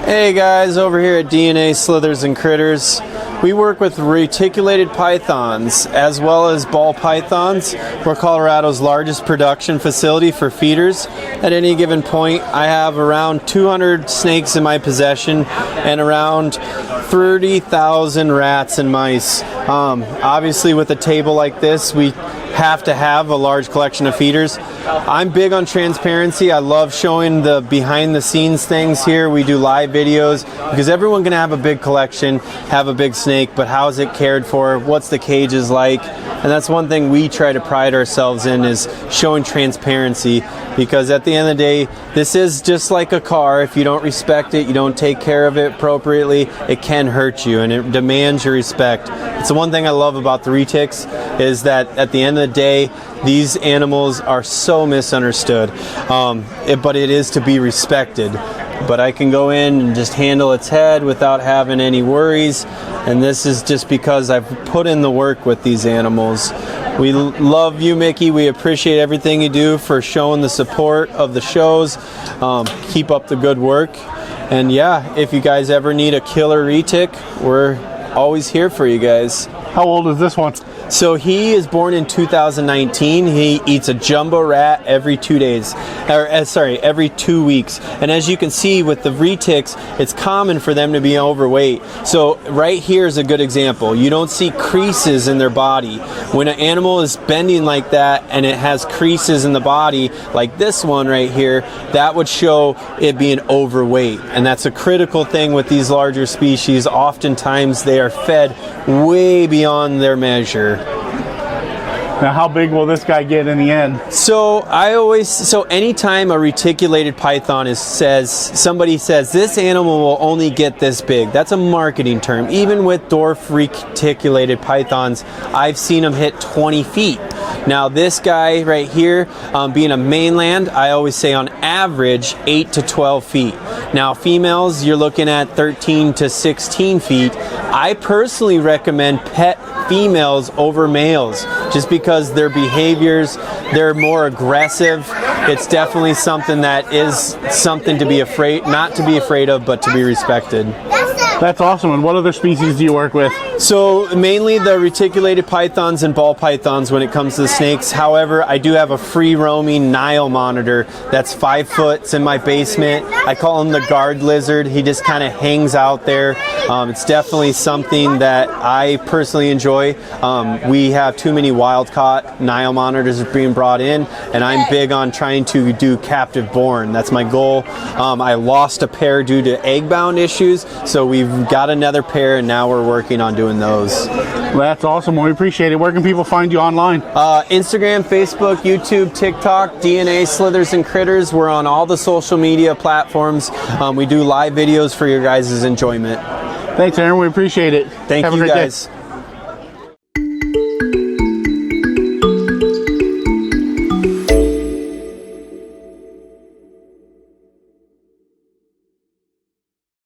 Hey guys, over here at DNA Slithers and Critters, we work with reticulated pythons as well as ball pythons. We're Colorado's largest production facility for feeders. At any given point, I have around 200 snakes in my possession and around 30,000 rats and mice. Obviously with a table like this, we have to have a large collection of feeders. I'm big on transparency. I love showing the behind the scenes things here. We do live videos because everyone can have a big collection, have a big snake, but how is it cared for? What's the cages like? And that's one thing we try to pride ourselves in, is showing transparency, because at the end of the day, this is just like a car. If you don't respect it, you don't take care of it appropriately, it can hurt you and it demands your respect. It's the one thing I love about the Retics, is that at the end of the day, these animals are so misunderstood, but it is to be respected. But I can go in and just handle its head without having any worries, and this is just because I've put in the work with these animals. We love you, Mickey. We appreciate everything you do for showing the support of the shows. Keep up the good work. And yeah, if you guys ever need a killer retic, we're always here for you guys. How old is this one? So he is born in 2019. He eats a jumbo rat every 2 days, every 2 weeks. And as you can see with the retics, it's common for them to be overweight. So right here is a good example. You don't see creases in their body. When an animal is bending like that and it has creases in the body, like this one right here, that would show it being overweight. And that's a critical thing with these larger species. Oftentimes they are fed way beyond their measure. Now, how big will this guy get in the end? So anytime a reticulated python somebody says this animal will only get this big, that's a marketing term. Even with dwarf reticulated pythons, I've seen them hit 20 feet. Now this guy right here, being a mainland, I always say on average 8 to 12 feet. Now females, you're looking at 13 to 16 feet. I personally recommend pet females over males, just because their behaviors, they're more aggressive. It's definitely something that is something to be not to be afraid of, but to be respected. That's awesome. And what other species do you work with? So mainly the reticulated pythons and ball pythons when it comes to the snakes. However, I do have a free roaming Nile monitor that's 5 foot. It's in my basement. I call him the guard lizard. He just kind of hangs out there. It's definitely something that I personally enjoy. We have too many wild caught Nile monitors being brought in, and I'm big on trying to do captive born. That's my goal. I lost a pair due to egg bound issues, so we've got another pair, and now we're working on doing those. Well, that's awesome. Well, we appreciate it. Where can people find you online? Instagram, Facebook, YouTube, TikTok, DNA Slithers and Critters. We're on all the social media platforms. We do live videos for your guys' enjoyment. Thanks, Aaron. We appreciate it. Thank you, guys. Day.